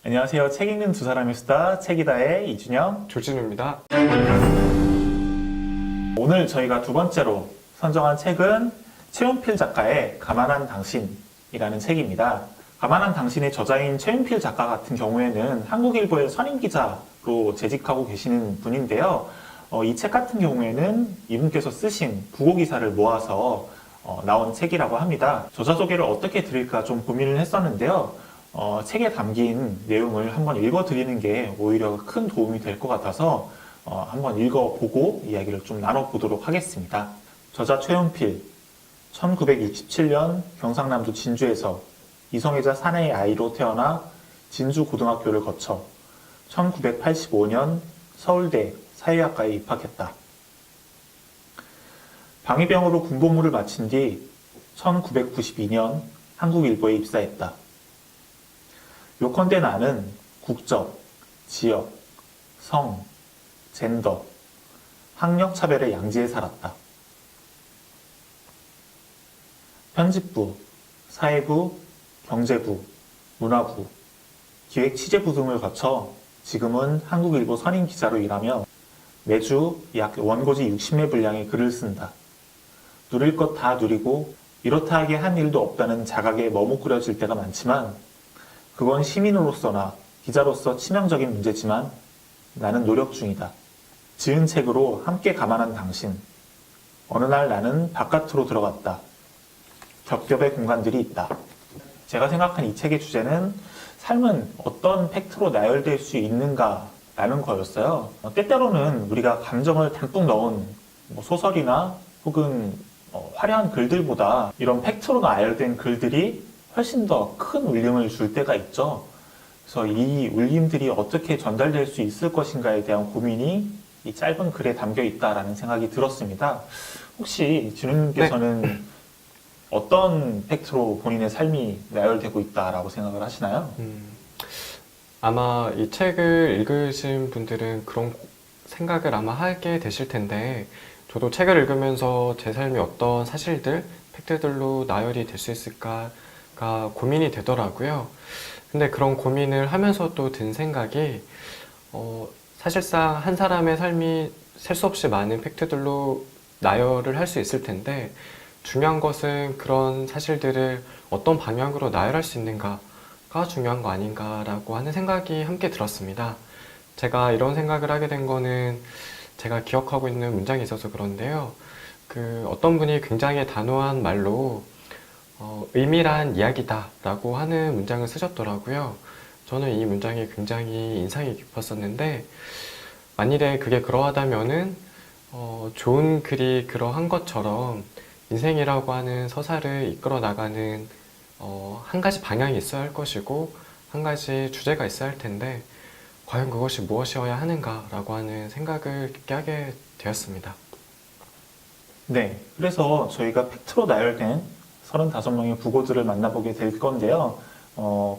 안녕하세요. 책 읽는 두 사람의 수다 책이다의 이준영, 조진우입니다. 오늘 저희가 두 번째로 선정한 책은 최윤필 작가의 가만한 당신이라는 책입니다. 가만한 당신의 저자인 최윤필 작가 같은 경우에는 한국일보의 선임기자로 재직하고 계시는 분인데요. 이 책 같은 경우에는 이분께서 쓰신 부고기사를 모아서 나온 책이라고 합니다. 저자 소개를 어떻게 드릴까 좀 고민을 했었는데요. 책에 담긴 내용을 한번 읽어드리는 게 오히려 큰 도움이 될 것 같아서 한번 읽어보고 이야기를 좀 나눠보도록 하겠습니다. 저자 최윤필, 1967년 경상남도 진주에서 이성애자 사내의 아이로 태어나 진주고등학교를 거쳐 1985년 서울대 사회학과에 입학했다. 방위병으로 군복무를 마친 뒤 1992년 한국일보에 입사했다. 요컨대 나는 국적, 지역, 성, 젠더, 학력 차별의 양지에 살았다. 편집부, 사회부, 경제부, 문화부, 기획 취재부 등을 거쳐 지금은 한국일보 선임 기자로 일하며 매주 약 원고지 60매 분량의 글을 쓴다. 누릴 것 다 누리고 이렇다 하게 한 일도 없다는 자각에 머뭇거려질 때가 많지만 그건 시민으로서나 기자로서 치명적인 문제지만 나는 노력 중이다. 지은 책으로 함께 감안한 당신. 어느 날 나는 바깥으로 들어갔다. 겹겹의 공간들이 있다. 제가 생각한 이 책의 주제는 삶은 어떤 팩트로 나열될 수 있는가라는 거였어요. 때때로는 우리가 감정을 담뿍 넣은 소설이나 혹은 화려한 글들보다 이런 팩트로 나열된 글들이 훨씬 더 큰 울림을 줄 때가 있죠. 그래서 이 울림들이 어떻게 전달될 수 있을 것인가에 대한 고민이 이 짧은 글에 담겨 있다라는 생각이 들었습니다. 혹시 진우님께서는 네. 어떤 팩트로 본인의 삶이 나열되고 있다라고 생각을 하시나요? 아마 이 책을 읽으신 분들은 그런 생각을 아마 하게 되실 텐데 저도 책을 읽으면서 제 삶이 어떤 사실들, 팩트들로 나열이 될 수 있을까 가 고민이 되더라고요. 근데 그런 고민을 하면서 또 든 생각이 사실상 한 사람의 삶이 셀 수 없이 많은 팩트들로 나열을 할 수 있을 텐데 중요한 것은 그런 사실들을 어떤 방향으로 나열할 수 있는가가 중요한 거 아닌가라고 하는 생각이 함께 들었습니다. 제가 이런 생각을 하게 된 거는 제가 기억하고 있는 문장이 있어서 그런데요. 어떤 분이 굉장히 단호한 말로 의미란 이야기다 라고 하는 문장을 쓰셨더라고요. 저는 이 문장이 굉장히 인상이 깊었었는데 만일에 그게 그러하다면은 좋은 글이 그러한 것처럼 인생이라고 하는 서사를 이끌어 나가는 한 가지 방향이 있어야 할 것이고 한 가지 주제가 있어야 할 텐데 과연 그것이 무엇이어야 하는가라고 하는 생각을 깊게 하게 되었습니다. 네, 그래서 저희가 팩트로 나열된 35명의 부고들을 만나보게 될 건데요.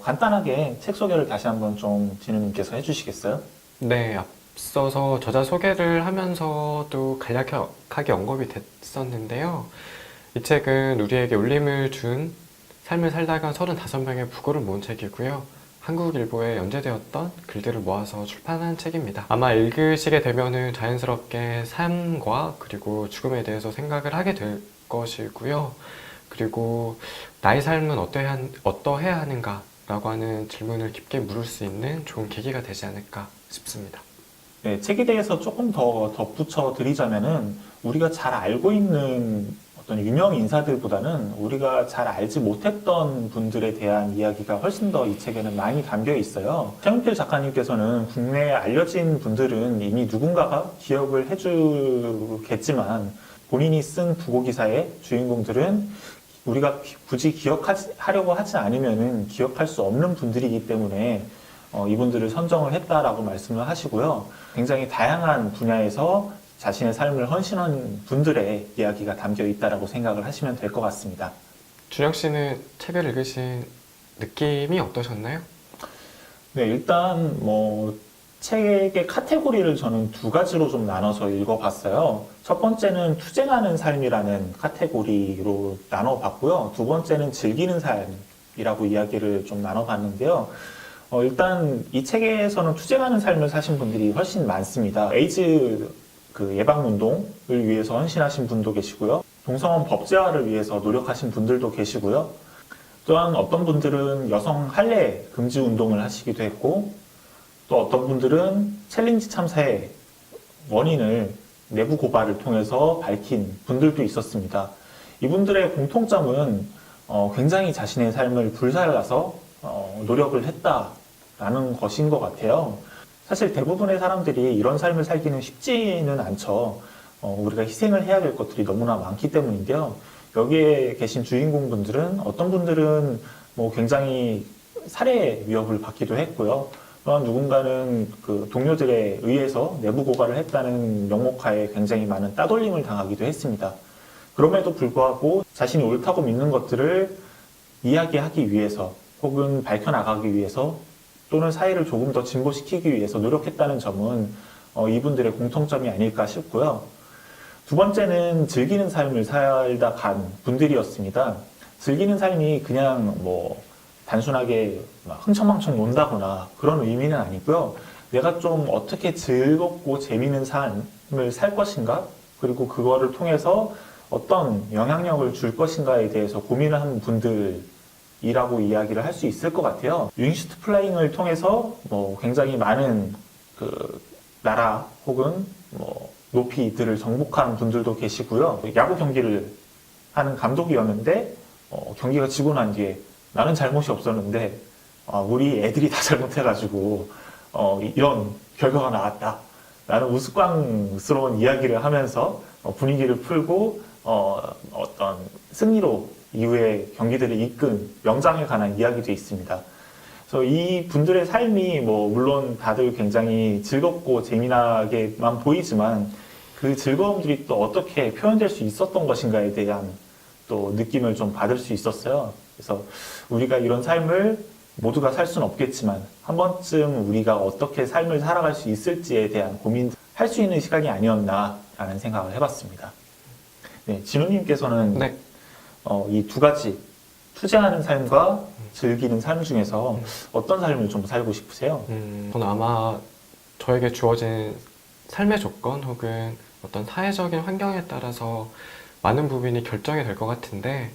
간단하게 책 소개를 다시 한번 좀 진우님께서 해주시겠어요? 네, 앞서서 저자 소개를 하면서도 간략하게 언급이 됐었는데요. 이 책은 우리에게 울림을 준 삶을 살다간 35명의 부고를 모은 책이고요. 한국일보에 연재되었던 글들을 모아서 출판한 책입니다. 아마 읽으시게 되면은 자연스럽게 삶과 그리고 죽음에 대해서 생각을 하게 될 것이고요. 그리고 나의 삶은 어떠해야 하는가 라고 하는 질문을 깊게 물을 수 있는 좋은 계기가 되지 않을까 싶습니다. 네, 책에 대해서 조금 더 덧붙여 드리자면은 우리가 잘 알고 있는 어떤 유명 인사들보다는 우리가 잘 알지 못했던 분들에 대한 이야기가 훨씬 더 이 책에는 많이 담겨 있어요. 최윤필 작가님께서는 국내에 알려진 분들은 이미 누군가가 기억을 해주겠지만 본인이 쓴 부고기사의 주인공들은 우리가 굳이 기억하려고 하지 않으면은 기억할 수 없는 분들이기 때문에 이분들을 선정을 했다라고 말씀을 하시고요. 굉장히 다양한 분야에서 자신의 삶을 헌신한 분들의 이야기가 담겨 있다라고 생각을 하시면 될 것 같습니다. 준영 씨는 책을 읽으신 느낌이 어떠셨나요? 네, 일단 책의 카테고리를 저는 두 가지로 좀 나눠서 읽어봤어요. 첫 번째는 투쟁하는 삶이라는 카테고리로 나눠봤고요. 두 번째는 즐기는 삶이라고 이야기를 좀 나눠봤는데요. 일단 이 책에서는 투쟁하는 삶을 사신 분들이 훨씬 많습니다. 에이즈 예방 운동을 위해서 헌신하신 분도 계시고요. 동성혼 법제화를 위해서 노력하신 분들도 계시고요. 또한 어떤 분들은 여성 할례 금지 운동을 하시기도 했고, 또 어떤 분들은 챌린지 참사의 원인을 내부 고발을 통해서 밝힌 분들도 있었습니다. 이분들의 공통점은 굉장히 자신의 삶을 불살라서 노력을 했다라는 것인 것 같아요. 사실 대부분의 사람들이 이런 삶을 살기는 쉽지는 않죠. 우리가 희생을 해야 될 것들이 너무나 많기 때문인데요. 여기에 계신 주인공분들은 어떤 분들은 뭐 굉장히 살해 위협을 받기도 했고요. 또한 누군가는 그 동료들에 의해서 내부 고발을 했다는 명목하에 굉장히 많은 따돌림을 당하기도 했습니다. 그럼에도 불구하고 자신이 옳다고 믿는 것들을 이야기하기 위해서 혹은 밝혀나가기 위해서 또는 사회를 조금 더 진보시키기 위해서 노력했다는 점은 이분들의 공통점이 아닐까 싶고요. 두 번째는 즐기는 삶을 살다 간 분들이었습니다. 즐기는 삶이 그냥 뭐 단순하게 막 흥청망청 논다거나 그런 의미는 아니고요. 내가 좀 어떻게 즐겁고 재미있는 삶을 살 것인가? 그리고 그거를 통해서 어떤 영향력을 줄 것인가에 대해서 고민을 하는 분들이라고 이야기를 할 수 있을 것 같아요. 윙슈트 플라잉을 통해서 뭐 굉장히 많은 그 나라 혹은 뭐 높이들을 정복한 분들도 계시고요. 야구 경기를 하는 감독이었는데 경기가 지고 난 뒤에 나는 잘못이 없었는데 우리 애들이 다 잘못해가지고 이런 결과가 나왔다. 나는 우스꽝스러운 이야기를 하면서 분위기를 풀고 어떤 승리로 이후에 경기들을 이끈 명장에 관한 이야기도 있습니다. 그래서 이 분들의 삶이 뭐 물론 다들 굉장히 즐겁고 재미나게만 보이지만 그 즐거움들이 또 어떻게 표현될 수 있었던 것인가에 대한 또 느낌을 좀 받을 수 있었어요. 그래서 우리가 이런 삶을 모두가 살 수는 없겠지만 한 번쯤 우리가 어떻게 삶을 살아갈 수 있을지에 대한 고민할 수 있는 시간이 아니었나라는 생각을 해봤습니다. 네, 진우님께서는 네. 이 두 가지 투쟁하는 삶과 즐기는 삶 중에서 어떤 삶을 좀 살고 싶으세요? 저는 아마 저에게 주어진 삶의 조건 혹은 어떤 사회적인 환경에 따라서 많은 부분이 결정이 될 것 같은데,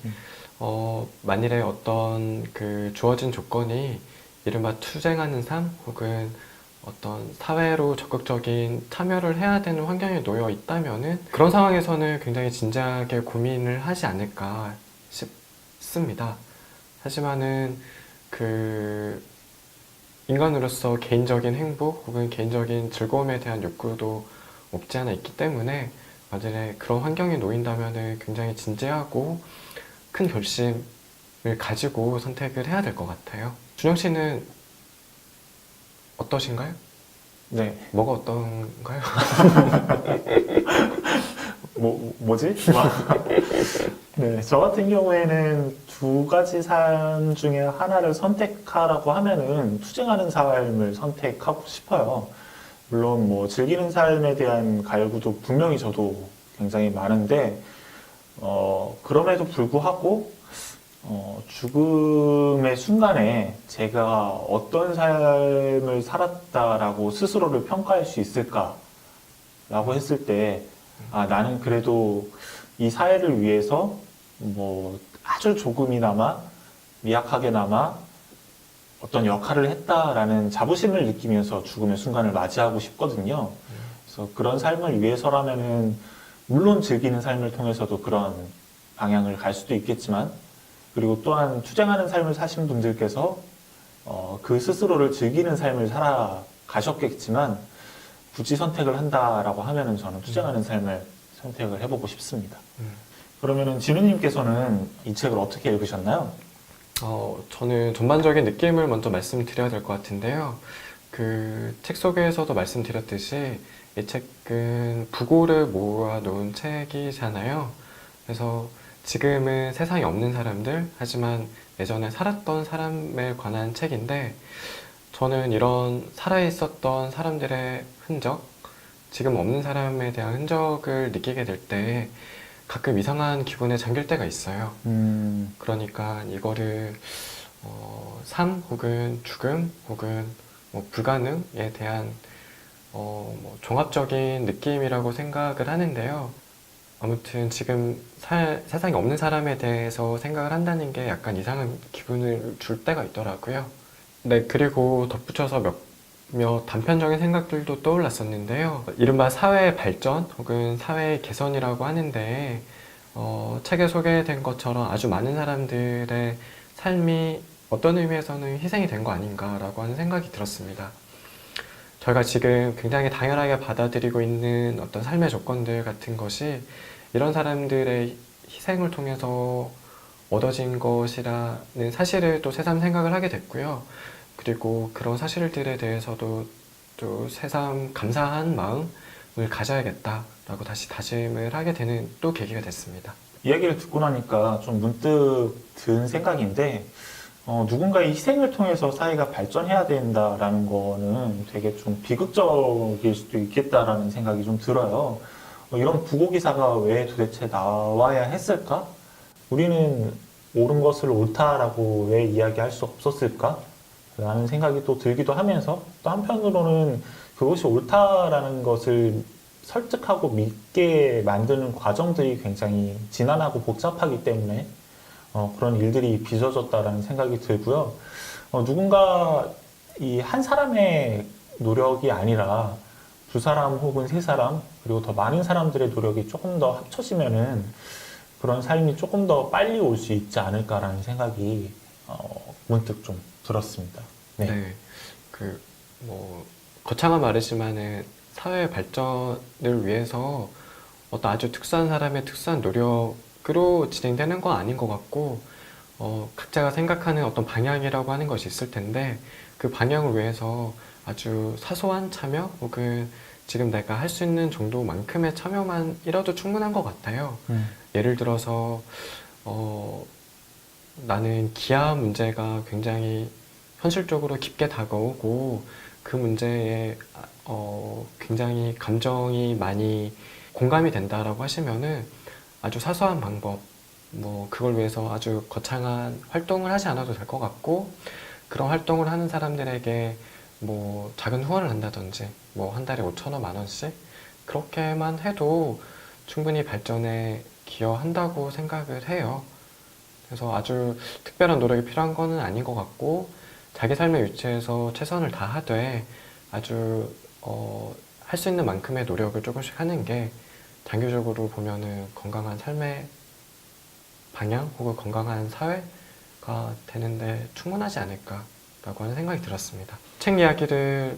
만일에 어떤 그 주어진 조건이 이른바 투쟁하는 삶 혹은 어떤 사회로 적극적인 참여를 해야 되는 환경에 놓여 있다면은 그런 상황에서는 굉장히 진지하게 고민을 하지 않을까 싶습니다. 하지만은 그 인간으로서 개인적인 행복 혹은 개인적인 즐거움에 대한 욕구도 없지 않아 있기 때문에 만약에 그런 환경에 놓인다면은 굉장히 진지하고 큰 결심을 가지고 선택을 해야 될 것 같아요. 준영 씨는 어떠신가요? 네. 뭐가 어떤가요? 뭐지? 네, 저 같은 경우에는 두 가지 삶 중에 하나를 선택하라고 하면은 투쟁하는 삶을 선택하고 싶어요. 물론 뭐 즐기는 삶에 대한 갈구도 분명히 저도 굉장히 많은데, 그럼에도 불구하고, 죽음의 순간에 제가 어떤 삶을 살았다라고 스스로를 평가할 수 있을까라고 했을 때, 나는 그래도 이 사회를 위해서 뭐 아주 조금이나마 미약하게나마 어떤 역할을 했다라는 자부심을 느끼면서 죽음의 순간을 맞이하고 싶거든요. 그래서 그런 삶을 위해서라면은 물론 즐기는 삶을 통해서도 그런 방향을 갈 수도 있겠지만, 그리고 또한 투쟁하는 삶을 사신 분들께서 그 스스로를 즐기는 삶을 살아가셨겠지만 굳이 선택을 한다라고 하면은 저는 투쟁하는 삶을 선택을 해보고 싶습니다. 그러면은 진우님께서는 이 책을 어떻게 읽으셨나요? 저는 전반적인 느낌을 먼저 말씀드려야 될 것 같은데요. 그 책 속에서도 말씀드렸듯이 이 책은 부고를 모아놓은 책이잖아요. 그래서 지금은 세상에 없는 사람들, 하지만 예전에 살았던 사람에 관한 책인데, 저는 이런 살아있었던 사람들의 흔적, 지금 없는 사람에 대한 흔적을 느끼게 될 때 가끔 이상한 기분에 잠길 때가 있어요. 그러니까 이거를 삶 혹은 죽음 혹은 뭐 불가능에 대한 뭐 종합적인 느낌이라고 생각을 하는데요. 아무튼 지금 세상에 없는 사람에 대해서 생각을 한다는 게 약간 이상한 기분을 줄 때가 있더라고요. 네, 그리고 덧붙여서 몇 단편적인 생각들도 떠올랐었는데요. 이른바 사회 발전 혹은 사회 개선이라고 하는데, 책에 소개된 것처럼 아주 많은 사람들의 삶이 어떤 의미에서는 희생이 된 거 아닌가라고 하는 생각이 들었습니다. 저희가 지금 굉장히 당연하게 받아들이고 있는 어떤 삶의 조건들 같은 것이 이런 사람들의 희생을 통해서 얻어진 것이라는 사실을 또 새삼 생각을 하게 됐고요. 그리고 그런 사실들에 대해서도 또 새삼 감사한 마음을 가져야겠다라고 다시 다짐을 하게 되는 또 계기가 됐습니다. 이야기를 듣고 나니까 좀 문득 든 생각인데, 누군가의 희생을 통해서 사회가 발전해야 된다라는 거는 되게 좀 비극적일 수도 있겠다라는 생각이 좀 들어요. 이런 부고기사가 왜 도대체 나와야 했을까? 우리는 옳은 것을 옳다라고 왜 이야기할 수 없었을까? 라는 생각이 또 들기도 하면서 또 한편으로는 그것이 옳다라는 것을 설득하고 믿게 만드는 과정들이 굉장히 지난하고 복잡하기 때문에 그런 일들이 빚어졌다라는 생각이 들고요. 누군가 이 한 사람의 노력이 아니라 두 사람 혹은 세 사람 그리고 더 많은 사람들의 노력이 조금 더 합쳐지면은 그런 삶이 조금 더 빨리 올 수 있지 않을까라는 생각이 문득 좀 들었습니다. 네. 네, 뭐 거창한 말이지만은 사회 발전을 위해서 어떤 아주 특수한 사람의 특수한 노력으로 진행되는 건 아닌 것 같고, 각자가 생각하는 어떤 방향이라고 하는 것이 있을 텐데, 그 방향을 위해서 아주 사소한 참여 혹은 지금 내가 할 수 있는 정도만큼의 참여만이라도 충분한 것 같아요. 예를 들어서 나는 기아 문제가 굉장히 현실적으로 깊게 다가오고 그 문제에 굉장히 감정이 많이 공감이 된다라고 하시면은 아주 사소한 방법, 뭐 그걸 위해서 아주 거창한 활동을 하지 않아도 될 것 같고, 그런 활동을 하는 사람들에게 뭐 작은 후원을 한다든지 뭐 한 달에 5천 원, 만 원씩 그렇게만 해도 충분히 발전에 기여한다고 생각을 해요. 그래서 아주 특별한 노력이 필요한 거는 아닌 것 같고, 자기 삶의 위치에서 최선을 다하되 아주 할 수 있는 만큼의 노력을 조금씩 하는 게 장기적으로 보면은 건강한 삶의 방향 혹은 건강한 사회가 되는데 충분하지 않을까라고 하는 생각이 들었습니다. 책 이야기를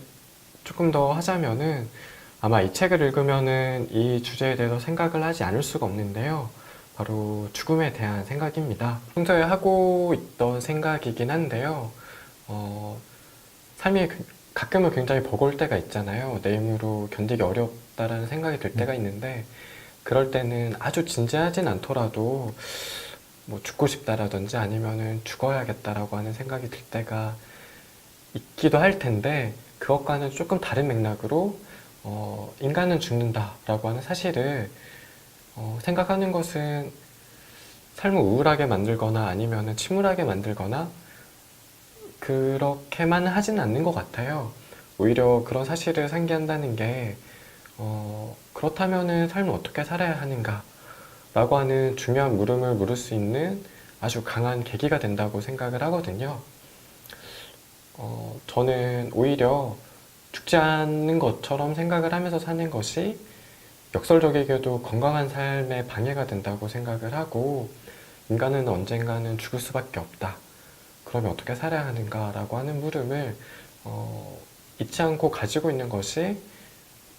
조금 더 하자면은 아마 이 책을 읽으면은 이 주제에 대해서 생각을 하지 않을 수가 없는데요. 바로 죽음에 대한 생각입니다. 평소에 하고 있던 생각이긴 한데요. 삶이 가끔은 굉장히 버거울 때가 있잖아요. 내 힘으로 견디기 어렵다라는 생각이 들 때가 있는데, 그럴 때는 아주 진지하진 않더라도 뭐 죽고 싶다라든지 아니면은 죽어야겠다라고 하는 생각이 들 때가 있기도 할 텐데, 그것과는 조금 다른 맥락으로 인간은 죽는다라고 하는 사실을 생각하는 것은 삶을 우울하게 만들거나 아니면은 침울하게 만들거나 그렇게만 하진 않는 것 같아요. 오히려 그런 사실을 상기한다는 게 그렇다면은 삶을 어떻게 살아야 하는가 라고 하는 중요한 물음을 물을 수 있는 아주 강한 계기가 된다고 생각을 하거든요. 저는 오히려 죽지 않는 것처럼 생각을 하면서 사는 것이 역설적이게도 건강한 삶에 방해가 된다고 생각을 하고, 인간은 언젠가는 죽을 수밖에 없다. 그러면 어떻게 살아야 하는가라고 하는 물음을 잊지 않고 가지고 있는 것이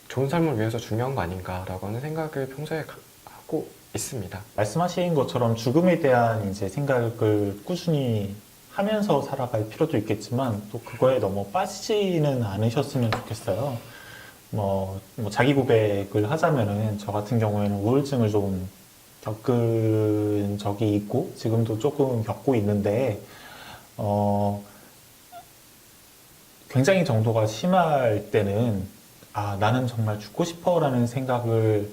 좋은 삶을 위해서 중요한 거 아닌가라고 하는 생각을 평소에 하고 있습니다. 말씀하신 것처럼 죽음에 대한 이제 생각을 꾸준히 하면서 살아갈 필요도 있겠지만 또 그거에 너무 빠지지는 않으셨으면 좋겠어요. 뭐 자기 고백을 하자면은 저 같은 경우에는 우울증을 좀 겪은 적이 있고 지금도 조금 겪고 있는데 굉장히 정도가 심할 때는 나는 정말 죽고 싶어라는 생각을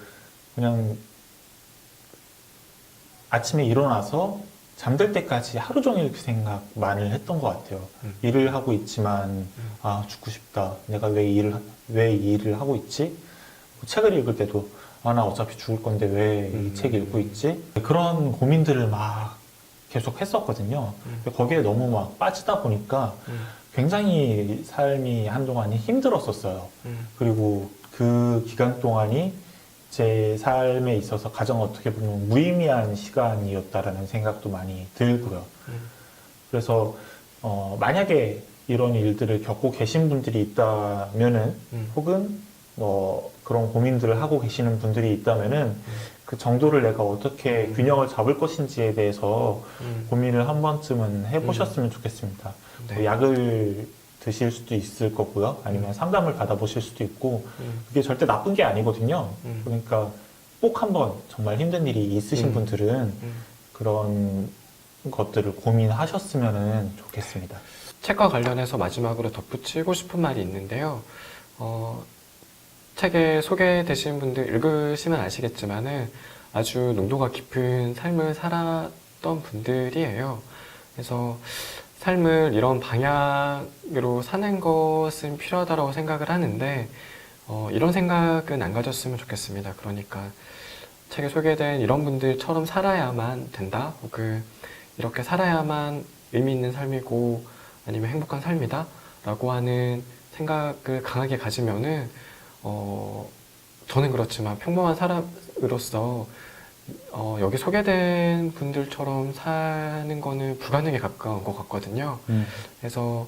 그냥 아침에 일어나서 잠들 때까지 하루 종일 그 생각만을 했던 것 같아요. 일을 하고 있지만, 아, 죽고 싶다. 내가 왜 이 일을 하고 있지? 책을 읽을 때도, 아, 나 어차피 죽을 건데 왜 이 책 읽고 있지? 그런 고민들을 막 계속 했었거든요. 근데 거기에 너무 막 빠지다 보니까 굉장히 삶이 한동안이 힘들었었어요. 그리고 그 기간 동안이 제 삶에 있어서 가장 어떻게 보면 무의미한 시간이었다라는 생각도 많이 들고요. 그래서 만약에 이런 일들을 겪고 계신 분들이 있다면은 혹은 뭐 그런 고민들을 하고 계시는 분들이 있다면은 그 정도를 내가 어떻게 균형을 잡을 것인지에 대해서 고민을 한 번쯤은 해보셨으면 좋겠습니다. 네. 뭐 약을 드실 수도 있을 거고요. 아니면 상담을 받아보실 수도 있고 그게 절대 나쁜 게 아니거든요. 그러니까 꼭 한번 정말 힘든 일이 있으신 분들은 그런 것들을 고민하셨으면 좋겠습니다. 책과 관련해서 마지막으로 덧붙이고 싶은 말이 있는데요. 책에 소개되신 분들 읽으시면 아시겠지만은 아주 농도가 깊은 삶을 살았던 분들이에요. 그래서 삶을 이런 방향으로 사는 것은 필요하다고 생각을 하는데 이런 생각은 안 가졌으면 좋겠습니다. 그러니까 책에 소개된 이런 분들처럼 살아야만 된다. 혹은 이렇게 살아야만 의미 있는 삶이고 아니면 행복한 삶이다 라고 하는 생각을 강하게 가지면은 저는 그렇지만 평범한 사람으로서 여기 소개된 분들처럼 사는 거는 불가능에 가까운 것 같거든요. 그래서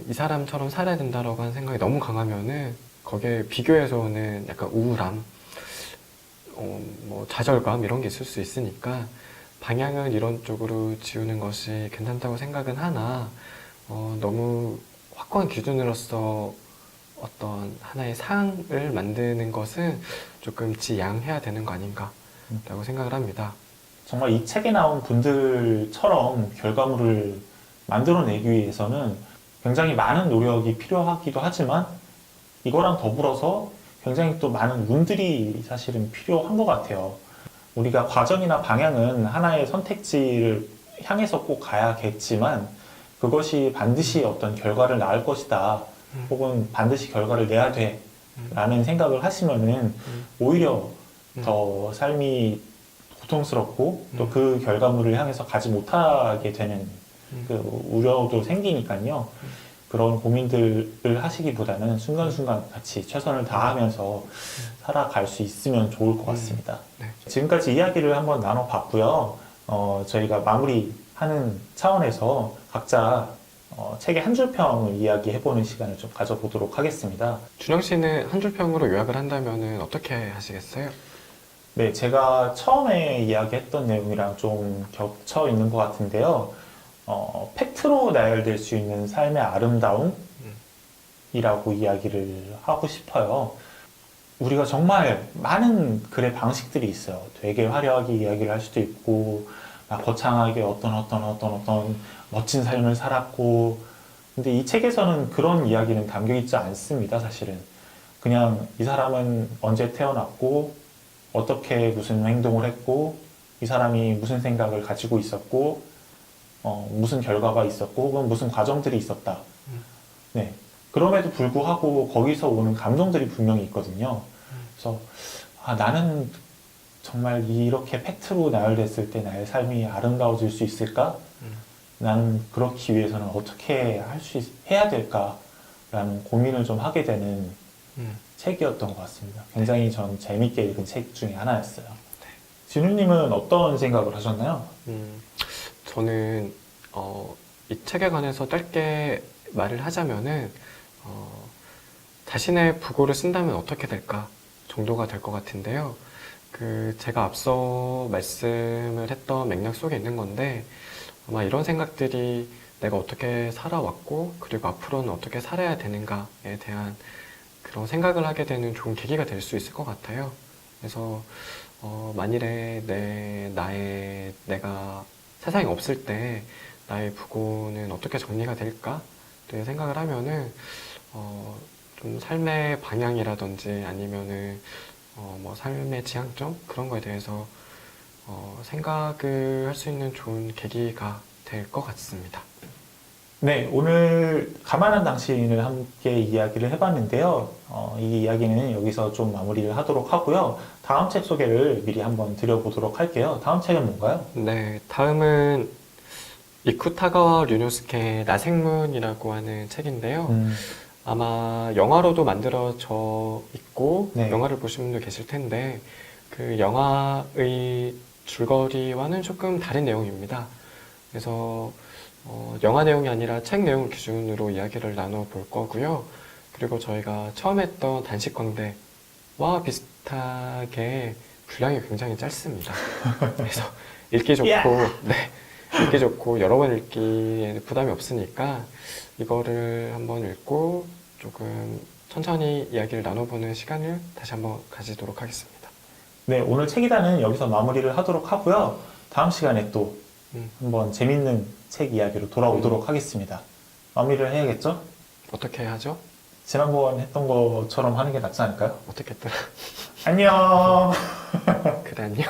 이 사람처럼 살아야 된다라고 하는 생각이 너무 강하면은 거기에 비교해서 오는 약간 우울함, 뭐 좌절감 이런 게 있을 수 있으니까 방향을 이런 쪽으로 지우는 것이 괜찮다고 생각은 하나 너무 확고한 기준으로서 어떤 하나의 상을 만드는 것은 조금 지양해야 되는 거 아닌가라고 생각을 합니다. 정말 이 책에 나온 분들처럼 결과물을 만들어내기 위해서는 굉장히 많은 노력이 필요하기도 하지만 이거랑 더불어서 굉장히 또 많은 운들이 사실은 필요한 것 같아요. 우리가 과정이나 방향은 하나의 선택지를 향해서 꼭 가야겠지만 그것이 반드시 어떤 결과를 낳을 것이다. 혹은 반드시 결과를 내야 돼. 라는 생각을 하시면은 오히려 더 삶이 고통스럽고 또 그 결과물을 향해서 가지 못하게 되는 그 우려도 생기니까요. 그런 고민들을 하시기보다는 순간순간 같이 최선을 다하면서 살아갈 수 있으면 좋을 것 같습니다. 네. 지금까지 이야기를 한번 나눠봤고요. 저희가 마무리하는 차원에서 각자 책의 한 줄 평을 이야기해보는 시간을 좀 가져보도록 하겠습니다. 준영 씨는 한 줄 평으로 요약을 한다면은 어떻게 하시겠어요? 네, 제가 처음에 이야기했던 내용이랑 좀 겹쳐 있는 것 같은데요. 팩트로 나열될 수 있는 삶의 아름다움이라고 이야기를 하고 싶어요. 우리가 정말 많은 글의 방식들이 있어요. 되게 화려하게 이야기를 할 수도 있고, 막 거창하게 어떤 멋진 삶을 살았고, 근데 이 책에서는 그런 이야기는 담겨 있지 않습니다, 사실은. 그냥 이 사람은 언제 태어났고, 어떻게 무슨 행동을 했고, 이 사람이 무슨 생각을 가지고 있었고, 무슨 결과가 있었고, 혹은 무슨 과정들이 있었다. 네. 그럼에도 불구하고 거기서 오는 감정들이 분명히 있거든요. 그래서, 아, 나는 정말 이렇게 팩트로 나열됐을 때 나의 삶이 아름다워질 수 있을까? 나는 그렇기 위해서는 어떻게 해야 될까라는 고민을 좀 하게 되는 책이었던 것 같습니다. 굉장히 전 재밌게 읽은 책 중에 하나였어요. 진우님은 어떤 생각을 하셨나요? 저는 이 책에 관해서 짧게 말을 하자면은 자신의 부고를 쓴다면 어떻게 될까 정도가 될 것 같은데요. 제가 앞서 말씀을 했던 맥락 속에 있는 건데 아마 이런 생각들이 내가 어떻게 살아왔고 그리고 앞으로는 어떻게 살아야 되는가에 대한 그런 생각을 하게 되는 좋은 계기가 될 수 있을 것 같아요. 그래서 만일에 내가 세상에 없을 때 나의 부고는 어떻게 정리가 될까? 를 생각을 하면은 좀 삶의 방향이라든지 아니면은 뭐 삶의 지향점 그런 거에 대해서 생각을 할 수 있는 좋은 계기가 될 것 같습니다. 네, 오늘 가만한 당신을 함께 이야기를 해봤는데요. 이 이야기는 여기서 좀 마무리를 하도록 하고요. 다음 책 소개를 미리 한번 드려보도록 할게요. 다음 책은 뭔가요? 네, 다음은 이쿠타가와 류노스케의 나생문이라고 하는 책인데요. 아마 영화로도 만들어져 있고 네. 영화를 보신 분도 계실 텐데 그 영화의 줄거리와는 조금 다른 내용입니다. 그래서 영화 내용이 아니라 책 내용을 기준으로 이야기를 나눠볼 거고요. 그리고 저희가 처음 했던 단식 광대와 비슷하게 분량이 굉장히 짧습니다. 그래서 읽기 좋고, 네, 읽기 좋고 여러 번 읽기에 부담이 없으니까 이거를 한번 읽고 조금 천천히 이야기를 나눠보는 시간을 다시 한번 가지도록 하겠습니다. 네, 오늘 책이다는 여기서 마무리를 하도록 하고요. 다음 시간에 또 한번 재밌는 책 이야기로 돌아오도록 하겠습니다. 마무리를 해야겠죠? 어떻게 하죠? 지난번 했던 것처럼 하는 게 낫지 않을까요? 어떻게 했더라? 안녕! 그래, 안녕.